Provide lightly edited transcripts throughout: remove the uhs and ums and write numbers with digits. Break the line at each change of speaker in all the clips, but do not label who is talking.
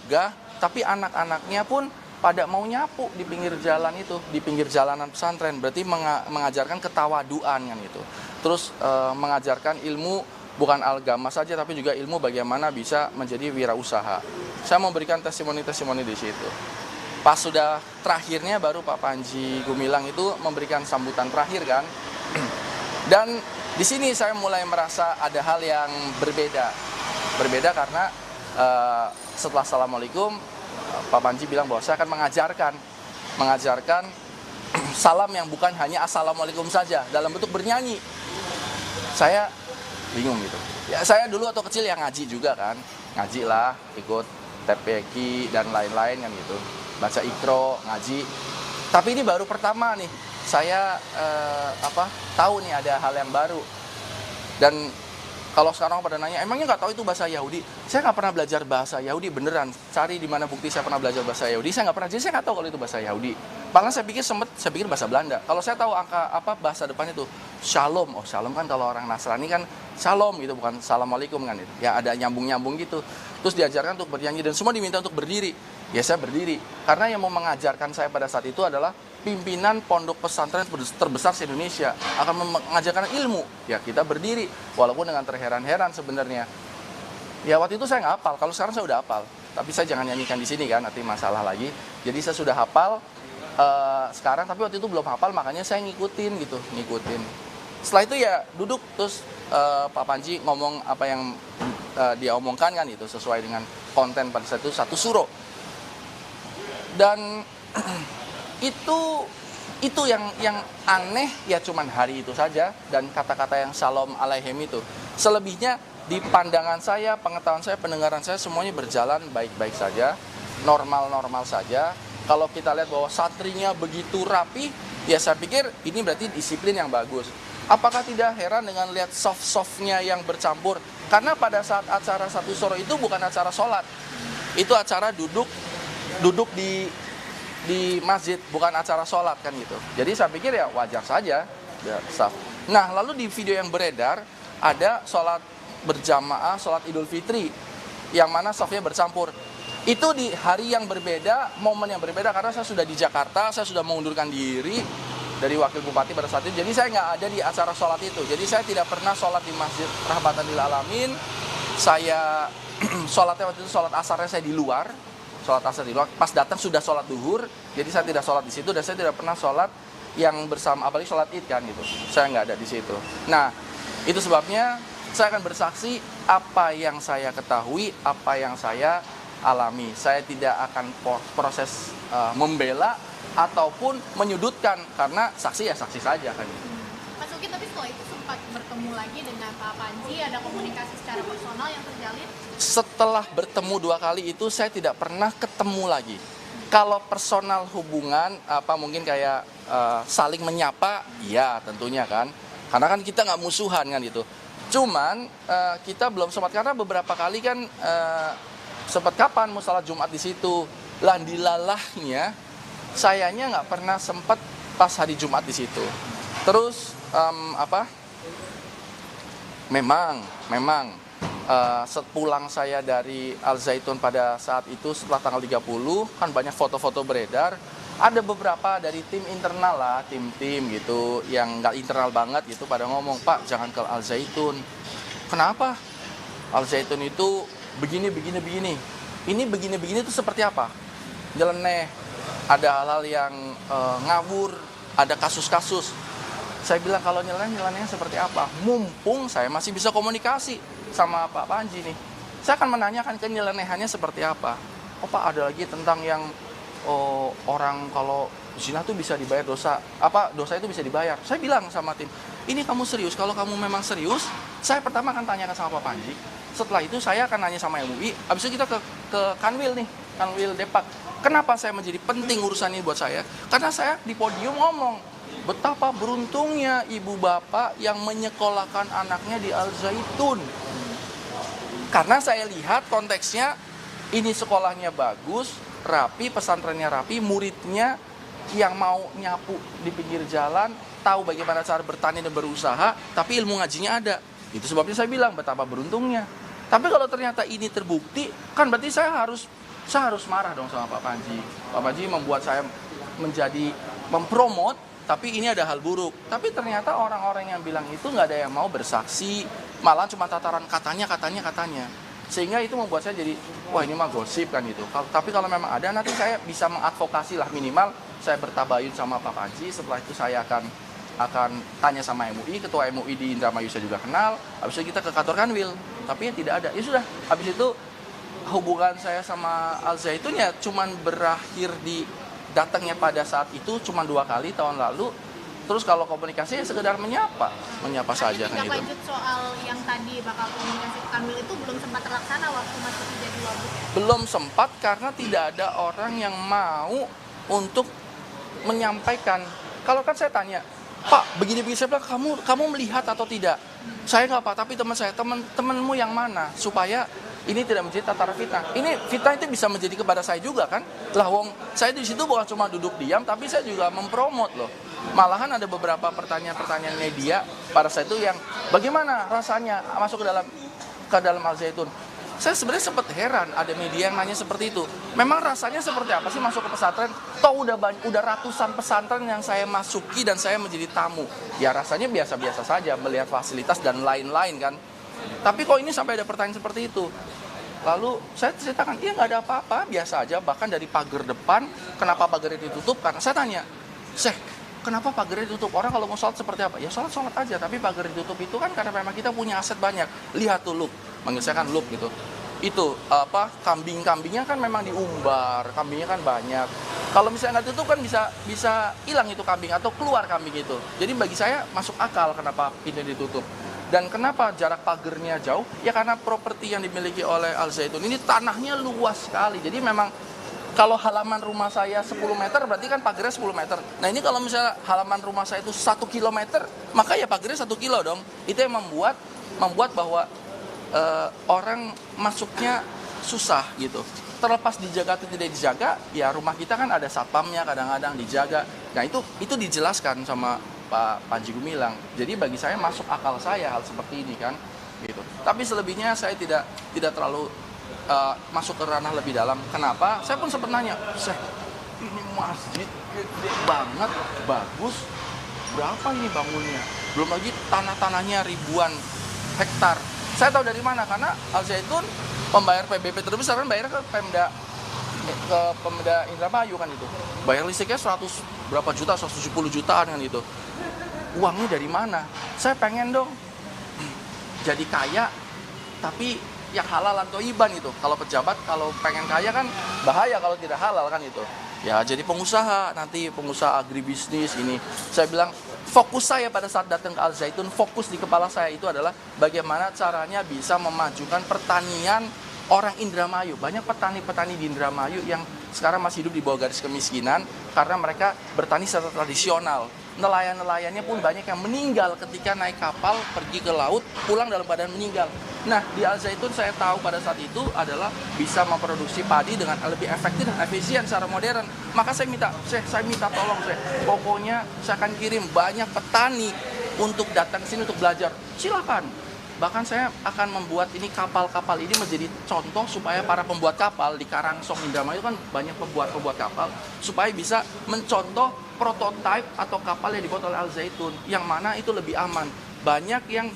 megah, tapi anak-anaknya pun pada mau nyapu di pinggir jalan itu, di pinggir jalanan pesantren. Berarti mengajarkan ketawaduan kan itu. Terus mengajarkan ilmu bukan agama saja, tapi juga ilmu bagaimana bisa menjadi wirausaha. Saya memberikan testimoni-testimoni di situ. Pas sudah terakhirnya baru Pak Panji Gumilang itu memberikan sambutan terakhir kan. Dan di sini saya mulai merasa ada hal yang berbeda. Berbeda karena setelah Assalamualaikum, Pak Panji bilang bahwa saya akan mengajarkan salam yang bukan hanya Assalamualaikum saja dalam bentuk bernyanyi. Saya bingung gitu. Ya saya dulu atau kecil yang ngaji juga kan. Ngaji lah, ikut TPQ dan lain-lain kan gitu. Baca Iqra, ngaji. Tapi ini baru pertama nih saya tahu nih ada hal yang baru. Dan kalau sekarang pada nanya, emangnya nggak tahu itu bahasa Yahudi? Saya nggak pernah belajar bahasa Yahudi, beneran. Cari di mana bukti saya pernah belajar bahasa Yahudi, saya nggak pernah. Jadi saya nggak tahu kalau itu bahasa Yahudi. Malah saya pikir bahasa Belanda. Kalau saya tahu bahasa depannya itu Shalom. Oh Shalom kan kalau orang Nasrani kan Shalom gitu, bukan Assalamualaikum kan itu. Ya ada nyambung-nyambung gitu. Terus diajarkan untuk bernyanyi dan semua diminta untuk berdiri. Ya saya berdiri. Karena yang mau mengajarkan saya pada saat itu adalah pimpinan pondok pesantren terbesar se-Indonesia akan mengajarkan ilmu. Ya kita berdiri, walaupun dengan terheran-heran sebenarnya. Ya waktu itu saya nggak hafal, kalau sekarang saya udah hafal. Tapi saya jangan nyanyikan di sini kan, nanti masalah lagi. Jadi saya sudah hafal sekarang, tapi waktu itu belum hafal, makanya saya ngikutin. Setelah itu ya duduk, terus Pak Panji ngomong apa yang dia omongkan kan itu sesuai dengan konten pada saat itu satu suro. Dan itu yang aneh ya cuman hari itu saja dan kata-kata yang Shalom alaihim itu. Selebihnya di pandangan saya, pengetahuan saya, pendengaran saya semuanya berjalan baik-baik saja, normal-normal saja. Kalau kita lihat bahwa santrinya begitu rapi, ya saya pikir ini berarti disiplin yang bagus. Apakah tidak heran dengan lihat soft-softnya yang bercampur? Karena pada saat acara satu suro itu bukan acara sholat, itu acara duduk di masjid, bukan acara sholat kan gitu. Jadi saya pikir ya wajar saja. Nah lalu di video yang beredar ada sholat berjamaah, sholat Idul Fitri, yang mana softnya bercampur. Itu di hari yang berbeda, momen yang berbeda, karena saya sudah di Jakarta, saya sudah mengundurkan diri dari wakil bupati pada saat itu. Jadi saya nggak ada di acara sholat itu. Jadi saya tidak pernah sholat di Masjid Rahmatan lil Alamin. Saya sholatnya waktu itu sholat asarnya saya di luar. Sholat asar di luar. Pas datang sudah sholat duhur. Jadi saya tidak sholat di situ dan saya tidak pernah sholat yang bersama, apalagi sholat id kan gitu. Saya nggak ada di situ. Nah itu sebabnya saya akan bersaksi apa yang saya ketahui, apa yang saya alami. Saya tidak akan proses membela ataupun menyudutkan, karena saksi ya saksi saja kan.
Mas Uki, tapi setelah itu sempat bertemu lagi dengan Pak Panji, ada komunikasi secara personal yang terjalin?
Setelah bertemu 2 kali itu saya tidak pernah ketemu lagi. Kalau personal hubungan mungkin kayak saling menyapa, ya tentunya kan, karena kan kita nggak musuhan kan gitu. Cuman kita belum sempat, karena beberapa kali kan sempat kapan mau salat Jumat di situ. Lah dilalahnya sayanya nggak pernah sempat pas hari Jumat di situ. Terus memang sepulang saya dari Al Zaitun pada saat itu setelah tanggal 30 kan banyak foto-foto beredar. Ada beberapa dari tim internal lah, tim-tim gitu yang nggak internal banget gitu pada ngomong, Pak jangan ke Al Zaitun. Kenapa? Al Zaitun itu begini. Ini begini itu seperti apa? Nyeleneh, ada hal-hal yang ngawur, ada kasus-kasus. Saya bilang kalau nyelenehnya seperti apa? Mumpung saya masih bisa komunikasi sama Pak Panji nih, saya akan menanyakan ke nyelenehannya seperti apa. Oh Pak, ada lagi tentang yang orang kalau zina tuh bisa dibayar dosa itu bisa dibayar. Saya bilang sama tim, ini kamu serius? Kalau kamu memang serius, saya pertama akan tanyakan sama Pak Panji. Setelah itu saya akan nanya sama MUI. Habis itu kita ke Kanwil nih, Kanwil Depak. Kenapa saya menjadi penting urusan ini buat saya? Karena saya di podium ngomong betapa beruntungnya ibu bapak yang menyekolahkan anaknya di Al Zaitun. Karena saya lihat konteksnya, ini sekolahnya bagus, rapi, pesantrennya rapi, muridnya yang mau nyapu di pinggir jalan, tahu bagaimana cara bertani dan berusaha, tapi ilmu ngajinya ada. Itu sebabnya saya bilang betapa beruntungnya. Tapi kalau ternyata ini terbukti, kan berarti saya harus saya harus marah dong sama Pak Panji. Pak Panji membuat saya menjadi mempromot, tapi ini ada hal buruk. Tapi ternyata orang-orang yang bilang itu nggak ada yang mau bersaksi, malah cuma tataran katanya. Sehingga itu membuat saya jadi, wah ini mah gosip kan gitu. Tapi kalau memang ada, nanti saya bisa mengadvokasi lah, minimal saya bertabayun sama Pak Panji. Setelah itu saya akan tanya sama MUI, ketua MUI di Indramayu saya juga kenal. Habis itu kita ke kantor Kanwil, tapi ya tidak ada. Ya sudah, habis itu hubungan saya sama Al Zaitun ya cuman berakhir di datangnya pada saat itu cuma 2 kali tahun lalu. Terus kalau komunikasi ya sekedar menyapa saja kan
gitu.
gitu.
Lanjut soal yang tadi bakal komunikasi ke Kanwil itu belum sempat terlaksana waktu masih jadi wabuk ya?
Belum sempat karena tidak ada orang yang mau untuk menyampaikan. Kalau kan saya tanya, Pak, begini saya bilang, kamu melihat atau tidak? Saya nggak Pak, tapi temanmu yang mana? Supaya ini tidak menjadi tataran fitnah. Ini fitnah itu bisa menjadi kepada saya juga kan? Lah wong, saya di situ bukan cuma duduk diam, tapi saya juga mempromot loh. Malahan ada beberapa pertanyaan media pada saat itu yang bagaimana rasanya masuk ke dalam Al Zaitun. Saya sebenarnya sempat heran ada media yang nanya seperti itu. Memang rasanya seperti apa sih masuk ke pesantren? Toh udah ratusan pesantren yang saya masuki dan saya menjadi tamu. Ya rasanya biasa-biasa saja melihat fasilitas dan lain-lain kan. Tapi kok ini sampai ada pertanyaan seperti itu. Lalu saya ceritakan, iya nggak ada apa-apa, biasa aja. Bahkan dari pagar depan, kenapa pagarnya ditutup? Karena saya tanya, kenapa pagarnya ditutup? Orang kalau mau sholat seperti apa? Ya sholat aja, tapi pagar ditutup itu kan karena memang kita punya aset banyak. Lihat tuh Lup, manggil saya kan Lup gitu. Itu kambing-kambingnya kan memang diumbar, kambingnya kan banyak. Kalau misalnya nggak tutup kan bisa hilang itu kambing atau keluar kambing itu. Jadi bagi saya masuk akal kenapa pintu ditutup. Dan kenapa jarak pagernya jauh? Ya karena properti yang dimiliki oleh Al Zaitun ini tanahnya luas sekali. Jadi memang kalau halaman rumah saya 10 meter berarti kan pagernya 10 meter. Nah ini kalau misalnya halaman rumah saya itu 1 kilometer, maka ya pagernya 1 kilo dong. Itu yang membuat bahwa orang masuknya susah gitu. Terlepas dijaga atau tidak dijaga, ya rumah kita kan ada satpamnya kadang-kadang dijaga. Nah itu dijelaskan sama Pak Panji Gumilang. Jadi bagi saya masuk akal saya hal seperti ini kan, gitu. Tapi selebihnya saya tidak terlalu masuk ke ranah lebih dalam. Kenapa? Saya pun sempat nanya, ini masjid gede banget, bagus, berapa ini bangunnya? Belum lagi tanahnya ribuan hektar. Saya tahu dari mana? Karena Al Zaitun pembayar PBB terbesar kan bayar ke Pemda Indramayu kan itu. Bayar listriknya 100 berapa juta, 170 jutaan kan itu. Uangnya dari mana? Saya pengen dong jadi kaya tapi yang halal atau iban itu. Kalau pejabat kalau pengen kaya kan bahaya kalau tidak halal kan itu. Ya jadi pengusaha, nanti pengusaha agribisnis ini. Saya bilang fokus saya pada saat datang ke Al Zaitun, fokus di kepala saya itu adalah bagaimana caranya bisa memajukan pertanian orang Indramayu. Banyak petani-petani di Indramayu yang sekarang masih hidup di bawah garis kemiskinan karena mereka bertani secara tradisional. Nelayan-nelayannya pun banyak yang meninggal ketika naik kapal pergi ke laut, pulang dalam keadaan meninggal. Nah, di Al Zaitun saya tahu pada saat itu adalah bisa memproduksi padi dengan lebih efektif dan efisien secara modern. Maka saya minta tolong, pokoknya saya akan kirim banyak petani untuk datang ke sini untuk belajar. Silakan. Bahkan saya akan membuat ini kapal-kapal ini menjadi contoh supaya para pembuat kapal di Karangsong Indramayu kan banyak pembuat kapal supaya bisa mencontoh prototipe atau kapal yang dibuat oleh Al Zaitun yang mana itu lebih aman. Banyak yang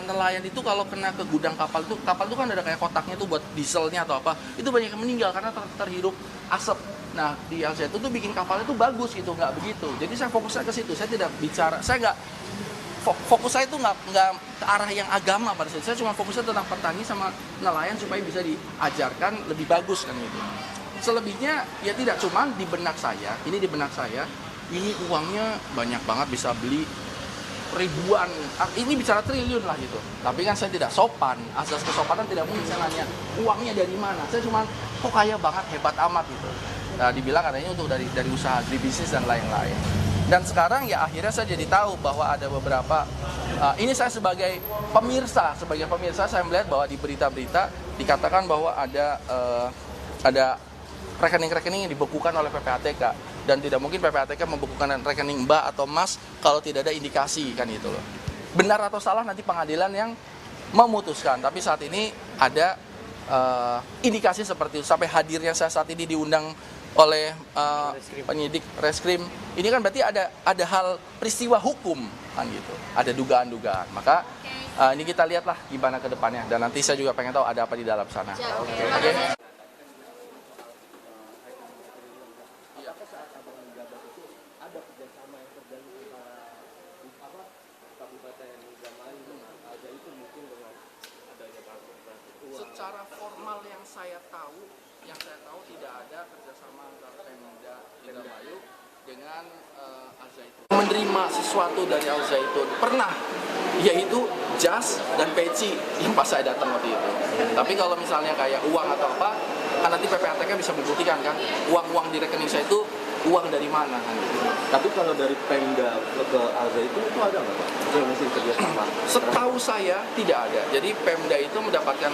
nelayan itu kalau kena ke gudang kapal itu kan ada kayak kotaknya tuh buat dieselnya atau apa, itu banyak yang meninggal karena terhirup asap. Nah di Al Zaitun tuh bikin kapalnya tuh bagus gitu, nggak begitu. Jadi saya fokusnya ke situ, saya tidak bicara, fokus saya itu nggak ke arah yang agama pada saat itu. Saya cuma fokusnya tentang petani sama nelayan supaya bisa diajarkan lebih bagus kan gitu. Selebihnya ya tidak, cuma di benak saya ini uangnya banyak banget, bisa beli ribuan, ini bicara triliun lah gitu. Tapi kan saya tidak sopan, asas kesopanan tidak mungkin saya nanya uangnya dari mana. Saya cuma kok kaya banget, hebat amat gitu. Nah, dibilang katanya untuk dari usaha agribisnis dan lain-lain. Dan sekarang ya akhirnya saya jadi tahu bahwa ada beberapa ini saya sebagai pemirsa saya melihat bahwa di berita-berita dikatakan bahwa ada rekening-rekening yang dibekukan oleh PPATK, dan tidak mungkin PPATK membekukan rekening Mbak atau Mas kalau tidak ada indikasi kan itu loh. Benar atau salah nanti pengadilan yang memutuskan, tapi saat ini ada indikasi seperti itu. Sampai hadirnya saya saat ini diundang oleh penyidik reskrim, ini kan berarti ada hal peristiwa hukum kan gitu, ada dugaan-dugaan. Maka ini kita lihatlah gimana ke depannya, dan nanti saya juga pengen tahu ada apa di dalam sana. Oke. Secara formal yang saya tahu tidak ada kerjasama antara Pemda Indramayu dengan Al Zaitun. Menerima sesuatu dari Al Zaitun pernah, yaitu jas dan peci yang pas saya datang waktu itu. Tapi kalau misalnya kayak uang atau apa, kan nanti PPATK bisa membuktikan kan, uang-uang di rekening saya itu uang dari mana kan.
Tapi kalau dari Pemda ke Al Zaitun itu ada nggak Pak? Yang mesti kerjasama?
Setahu saya tidak ada. Jadi Pemda itu mendapatkan